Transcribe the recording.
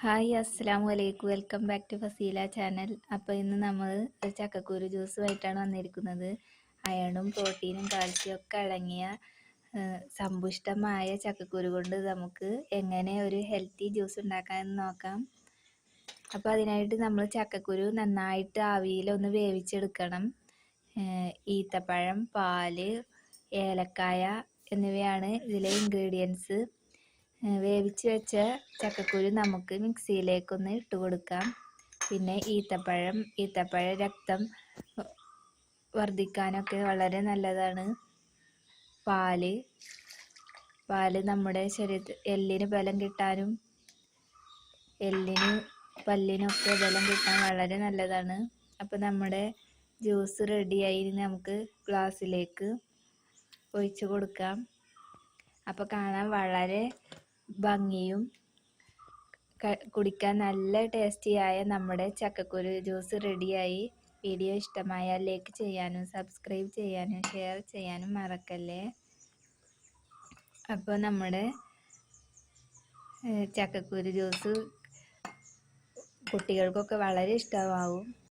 Hi അസ്സലാമു അലൈക്കും. Welcome back to Faseela channel. അപ്പോൾ ഇന്ന് നമ്മൾ ഒരു ചക്കക്കുരു ജ്യൂസുമായിട്ടാണ് വന്നിരിക്കുന്നത്. അയണും പ്രോട്ടീനും കാൽസ്യവും ഒക്കെ അടങ്ങിയ സമ്പുഷ്ടമായ ചക്കക്കുരു കൊണ്ട് നമുക്ക് എങ്ങനെ ഒരു ഹെൽത്തി ജ്യൂസ് ഉണ്ടാക്കാമെന്ന് നോക്കാം. അപ്പോൾ അതിനായിട്ട് നമ്മൾ ചക്കക്കുരു നന്നായിട്ട് ആവിയിലൊന്ന് വേവിച്ചെടുക്കണം. ഈത്തപ്പഴം, പാല്, ഏലക്കായ എന്നിവയാണ് ഇതിലെ ഇൻഗ്രീഡിയൻസ്. വേവിച്ച് വെച്ച ചക്കക്കുരു നമുക്ക് മിക്സിയിലേക്കൊന്ന് ഇട്ട് കൊടുക്കാം. പിന്നെ ഈത്തപ്പഴ രക്തം വർദ്ധിക്കാനൊക്കെ വളരെ നല്ലതാണ്. പാല് നമ്മുടെ ശരീരത്തിൽ എല്ലിന് ബലം കിട്ടാനും പല്ലിനൊക്കെ ബലം കിട്ടാൻ വളരെ നല്ലതാണ്. അപ്പോൾ നമ്മുടെ ജ്യൂസ് റെഡിയായി. നമുക്ക് ഗ്ലാസ്സിലേക്ക് ഒഴിച്ചു കൊടുക്കാം. അപ്പോൾ കാണാൻ വളരെ ഭംഗിയും കുടിക്കാൻ നല്ല ടേസ്റ്റിയായ നമ്മുടെ ചക്കക്കുരു ജ്യൂസ് റെഡിയായി. വീഡിയോ ഇഷ്ടമായാൽ ലൈക്ക് ചെയ്യാനും സബ്സ്ക്രൈബ് ചെയ്യാനും ഷെയർ ചെയ്യാനും മറക്കല്ലേ. അപ്പോൾ നമ്മുടെ ചക്കക്കുരു ജ്യൂസ് കുട്ടികൾക്കൊക്കെ വളരെ ഇഷ്ടമാവും.